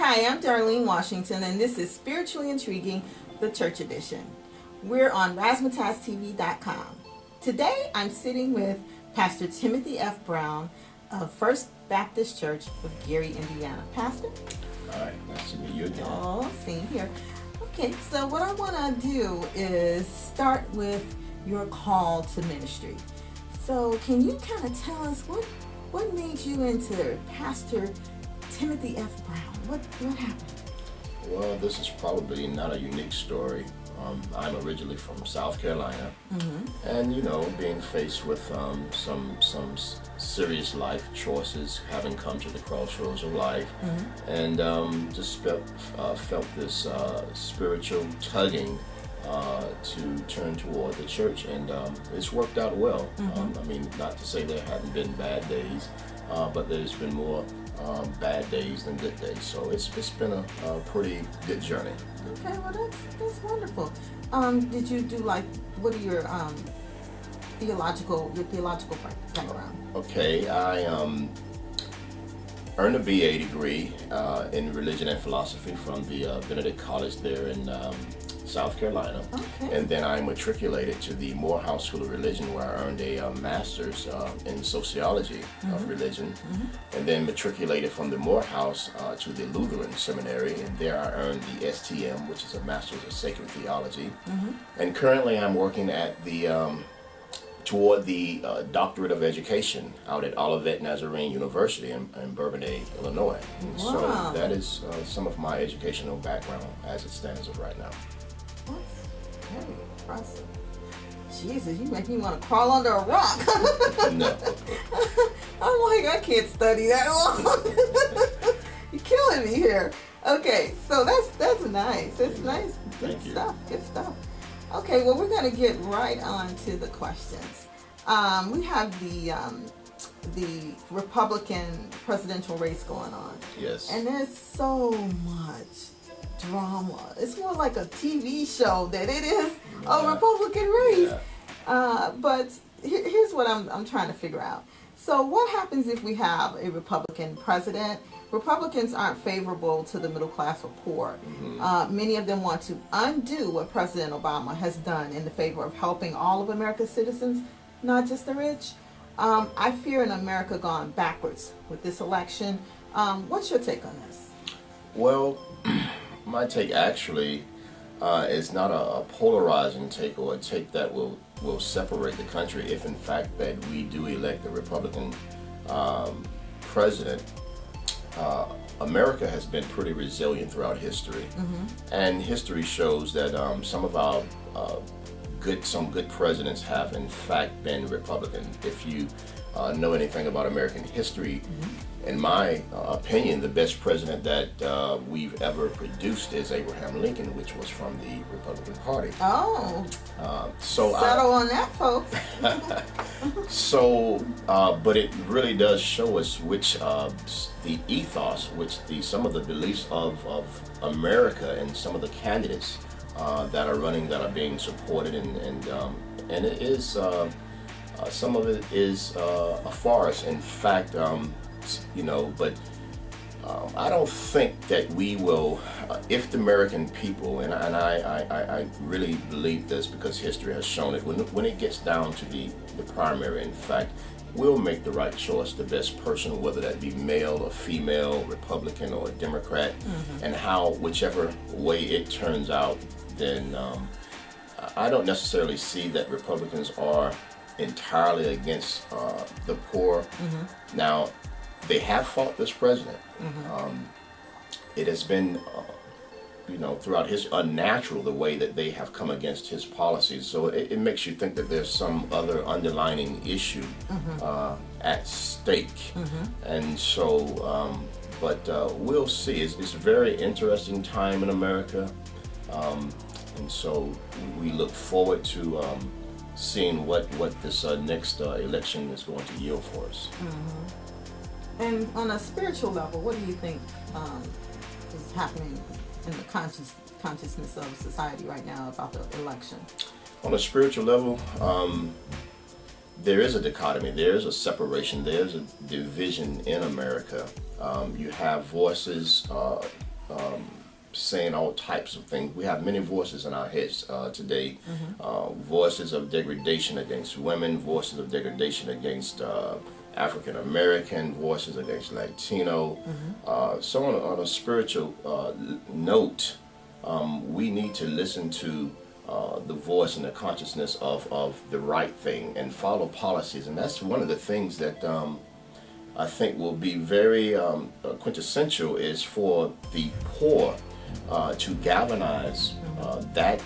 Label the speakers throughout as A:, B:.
A: Hi, I'm Darlene Washington, and this is Spiritually Intriguing, the Church Edition. We're on RazzmatazzTV.com. Today, I'm sitting with Pastor Timothy F. Brown of First Baptist Church of Gary, Indiana. Pastor?
B: Hi, nice to meet you again.
A: Oh, same here. Okay, so what I want to do is start with your call to ministry. So can you kind of tell us what made you into Pastor Timothy F. Brown? What happened?
B: Well, this is probably not a unique story. I'm originally from South Carolina, and being faced with some serious life choices, having come to the crossroads of life, and just felt this spiritual tugging to turn toward the church, and it's worked out well. I mean, not to say there hadn't been bad days, but there's been more bad days than good days. So it's been a pretty good journey.
A: Okay, well that's wonderful. Did you do what are your theological background?
B: Okay, I earned a BA degree in religion and philosophy from the Benedict College there in South Carolina.
A: Okay.
B: And then I matriculated to the Morehouse School of Religion, where I earned a master's in sociology of religion, and then matriculated from the Morehouse to the Lutheran Seminary, and there I earned the STM, which is a Master's of Sacred Theology. And currently I'm working at the toward the Doctorate of Education out at Olivet Nazarene University in Bourbonnais, Illinois. And
A: Wow.
B: so that is some of my educational background as it stands of right now.
A: That's very impressive. Jesus, you make me want to crawl under a rock.
B: No.
A: I'm like, I can't study that long. You're killing me here. Okay, so that's nice. That's nice. Good
B: Thank you.
A: stuff. Good stuff. Okay, well, we're going to get right on to the questions. We have the Republican presidential race going on.
B: Yes.
A: And there's so much drama. It's more like a TV show than it is a Republican race.
B: Yeah.
A: But here's what I'm trying to figure out. So what happens if we have a Republican president? Republicans aren't favorable to the middle class or poor. Many of them want to undo what President Obama has done in the favor of helping all of America's citizens, not just the rich. I fear an America gone backwards with this election. What's your take on this?
B: Well, my take actually is not a polarizing take or a take that will separate the country if in fact that we do elect a Republican president. America has been pretty resilient throughout history, and history shows that some of our good presidents have in fact been Republican. If you know anything about American history, in my opinion, the best president that we've ever produced is Abraham Lincoln, which was from the Republican Party.
A: Oh,
B: So
A: settle on that, folks.
B: But it really does show us which the ethos, some of the beliefs of America, and some of the candidates that are running, that are being supported, and it is some of it is a farce. In fact, but I don't think that we will, if the American people, and I really believe this because history has shown it, when it gets down to the primary, in fact, we'll make the right choice, the best person, whether that be male or female, Republican or Democrat, and whichever way it turns out, then I don't necessarily see that Republicans are entirely against the poor. Now, they have fought this president. It has been, throughout history, unnatural the way that they have come against his policies. So it makes you think that there's some other underlining issue at stake. And so, we'll see. It's a very interesting time in America. And so we look forward to seeing what this next election is going to yield for us.
A: And on a spiritual level, what do you think is happening in the consciousness of society right now about the election?
B: On a spiritual level, there is a dichotomy, there is a separation, there's a division in America. You have voices saying all types of things. We have many voices in our heads today. Voices of degradation against women, voices of degradation against African American, voices against Latino. So on a spiritual note, we need to listen to the voice and the consciousness of the right thing and follow policies. And that's one of the things that I think will be very quintessential, is for the poor to galvanize that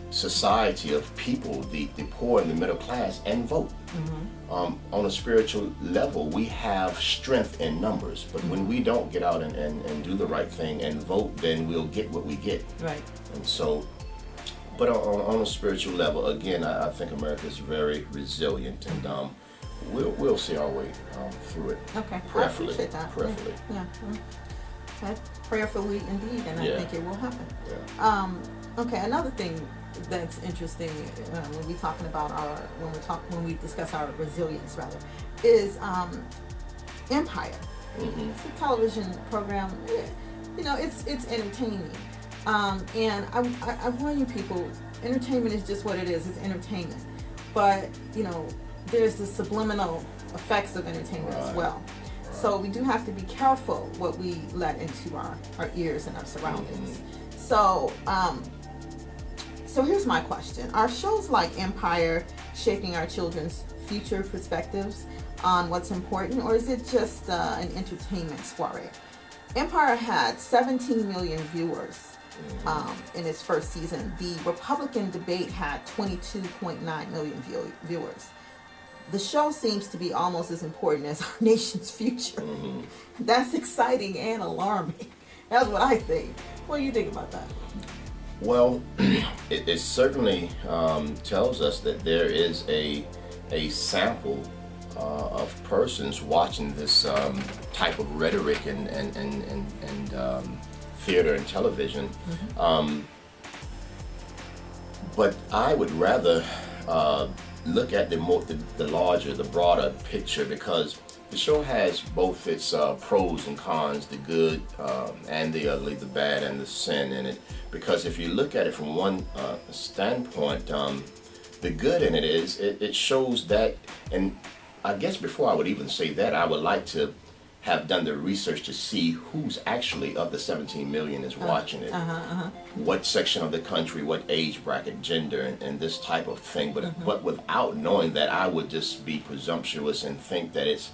B: society of people, the poor and the middle class, and vote. On a spiritual level, we have strength in numbers, but when we don't get out and do the right thing and vote, then we'll get what we get.
A: Right.
B: And so, but on a spiritual level, again, I think America is very resilient, and we'll see our way through it.
A: Okay,
B: Prayerfully.
A: I appreciate that.
B: Prayerfully.
A: Yeah. Okay. Prayerfully indeed, and I
B: Yeah.
A: think it will happen.
B: Yeah.
A: Okay, another thing that's interesting when we talking about when we discuss our resilience rather is Empire. It's a television program. It's entertaining, and I warn you people, entertainment is just what it is. It's entertainment, but there's the subliminal effects of entertainment as well. So we do have to be careful what we let into our ears and our surroundings. So here's my question. Are shows like Empire shaping our children's future perspectives on what's important, or is it just an entertainment soiree? Empire had 17 million viewers in its first season. The Republican debate had 22.9 million viewers. The show seems to be almost as important as our nation's future. That's exciting and alarming. That's what I think. What do you think about that?
B: Well, it certainly tells us that there is a sample of persons watching this type of rhetoric and theater and television. But I would rather look at the larger, the broader picture, because the show has both its pros and cons, the good and the ugly, the bad and the sin in it. Because if you look at it from one standpoint, the good in it is it shows that, and I guess before I would even say that, I would like to have done the research to see who's actually of the 17 million is watching it. What section of the country, what age bracket, gender, and this type of thing. But without knowing that, I would just be presumptuous and think that it's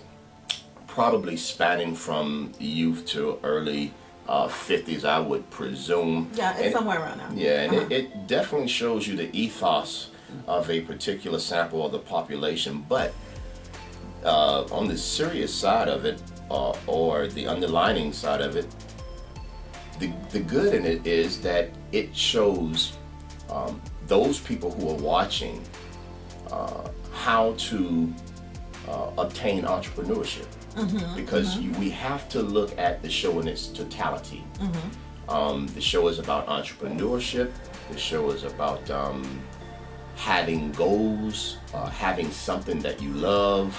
B: probably spanning from youth to early 50s, I would presume.
A: Yeah, it's somewhere around now.
B: Yeah, and it definitely shows you the ethos of a particular sample of the population. But on the serious side of it, or the underlining side of it, the good in it is that it shows those people who are watching how to obtain entrepreneurship. Because we have to look at the show in its totality. The show is about entrepreneurship. The show is about having goals, having something that you love,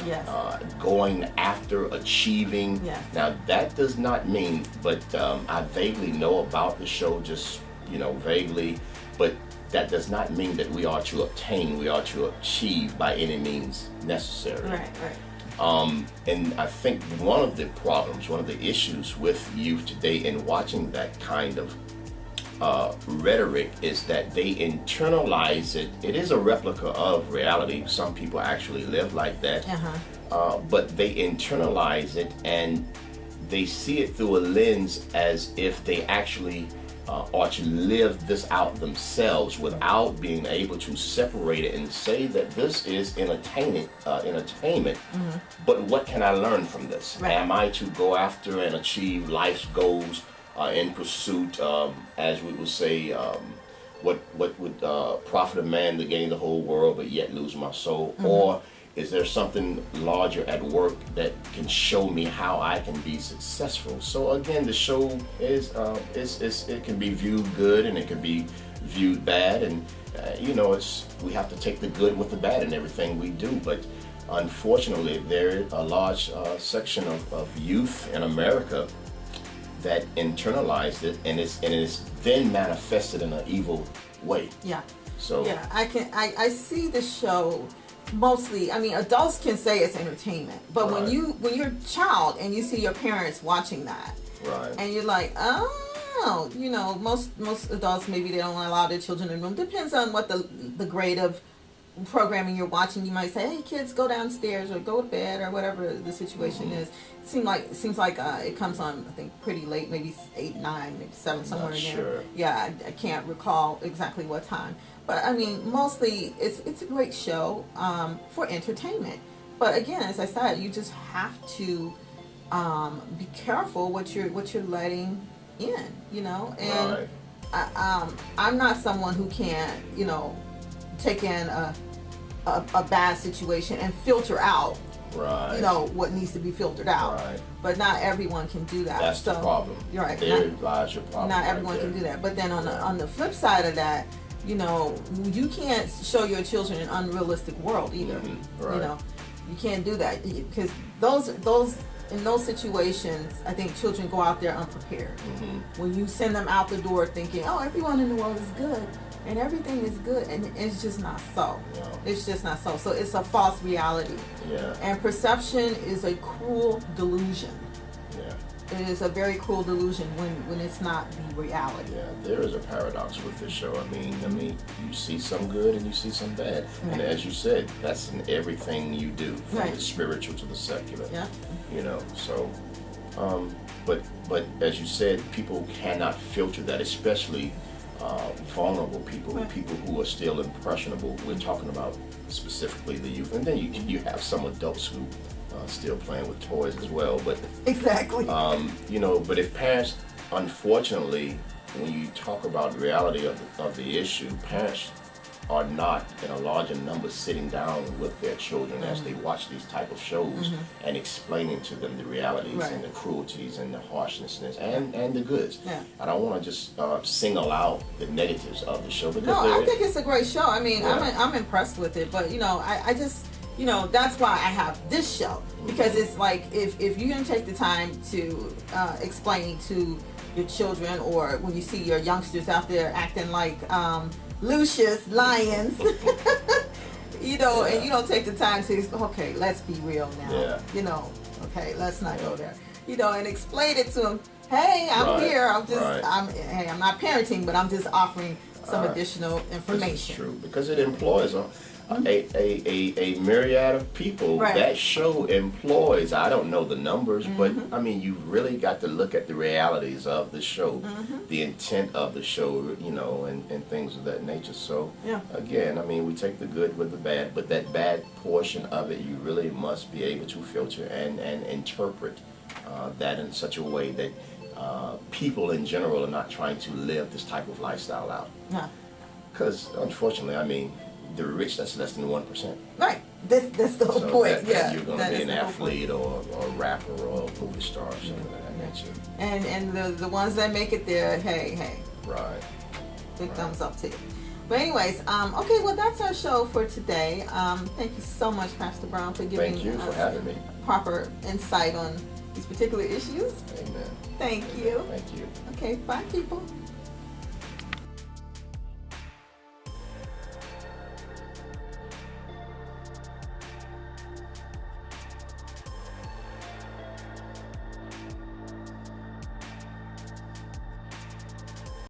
B: going after achieving. Now that does not mean, but I vaguely know about the show, just vaguely, but that does not mean that we are to obtain, we are to achieve by any means necessary.
A: Right.
B: And I think one of the problems, one of the issues with youth today in watching that kind of rhetoric is that they internalize it. It is a replica of reality. Some people actually live like that. But they internalize it and they see it through a lens as if they actually are to live this out themselves without being able to separate it and say that this is entertainment. But what can I learn from this? Am I to go after and achieve life's goals in pursuit, as we would say, what would profit a man to gain the whole world but yet lose my soul? Or is there something larger at work that can show me how I can be successful? So again, the show is it can be viewed good and it can be viewed bad, and we have to take the good with the bad in everything we do. But unfortunately, there is a large section of youth in America that internalized it, and it's then manifested in an evil way.
A: Yeah.
B: So
A: yeah, I see the show mostly. I mean, adults can say it's entertainment, but
B: Right.
A: when you're a child and you see your parents watching that,
B: right.
A: and you're like, oh, you know, most adults, maybe they don't allow their children in the room. Depends on what the grade of programming you're watching. You might say, hey kids, go downstairs or go to bed or whatever the situation is. Seems like it comes on, I think, pretty late, maybe 8, 9, maybe 7, somewhere in there.
B: Sure.
A: Yeah, I can't recall exactly what time, but I mean, mostly it's a great show for entertainment. But again, as I said, you just have to be careful what you're letting in, you know. And
B: Right.
A: I'm not someone who can, you know, take in a bad situation and filter out,
B: Right.
A: you know, what needs to be filtered out.
B: Right.
A: But not everyone can do that.
B: That's the problem.
A: You're right.
B: There lies your problem.
A: Not
B: right
A: everyone
B: there.
A: can do that. But then on the flip side of that, you know, you can't show your children an unrealistic world either.
B: Right.
A: You know, you can't do that because in those situations, I think children go out there unprepared. When you send them out the door thinking, oh, everyone in the world is good and everything is good, and it's just not so.
B: No.
A: It's just not so. So it's a false reality.
B: Yeah.
A: And perception is a cruel delusion.
B: Yeah.
A: It is a very cruel delusion when it's not the reality.
B: Yeah, there is a paradox with this show. I mean, you see some good and you see some bad, and as you said, that's in everything you do, from
A: Right.
B: the spiritual to the secular.
A: Yeah.
B: You know, so, but as you said, people cannot filter that, especially vulnerable people,
A: Right.
B: people who are still impressionable. We're talking about specifically the youth, and then you have some adults who still playing with toys as well, but.
A: Exactly.
B: You know, but if parents, unfortunately, when you talk about the reality of the issue, parents are not in a larger number sitting down with their children as they watch these type of shows and explaining to them the realities
A: Right.
B: and the cruelties and the harshness and the goods.
A: Yeah.
B: I don't want to just single out the negatives of the show because
A: No, I think it's a great show. I mean,
B: Yeah.
A: I'm impressed with it, but you know, I just, you know, that's why I have this show, because it's like if you didn't take the time to explain to your children, or when you see your youngsters out there acting like Lucius lions, you know, and you don't take the time to, okay, let's be real now,
B: Yeah.
A: you know, okay, let's not go there, you know, and explain it to them. Hey, I'm
B: Right.
A: here. I'm just,
B: Right.
A: I'm not parenting, but I'm just offering some additional
B: This is
A: information.
B: true because it employs a myriad of people.
A: Right.
B: That show employs, I don't know the numbers, but I mean, you really got to look at the realities of the show, the intent of the show, you know, and things of that nature. So,
A: Yeah.
B: again, I mean, we take the good with the bad, but that bad portion of it, you really must be able to filter and interpret that in such a way that people in general are not trying to live this type of lifestyle out.
A: Yeah.
B: Because, unfortunately, I mean, the rich, that's less than 1%.
A: Right. That's the whole
B: So
A: point.
B: that
A: Yeah.
B: you're going
A: that
B: to be
A: is
B: an
A: the whole point.
B: athlete or a rapper or a movie star or something of that nature.
A: And the ones that make it there, hey,
B: Right.
A: big thumbs up to you. But anyways, okay, well that's our show for today. Thank you so much, Pastor Brown, for giving
B: Thank you for
A: us
B: having me.
A: proper insight on these particular issues.
B: Amen.
A: Thank you.
B: Thank you.
A: Okay, bye people.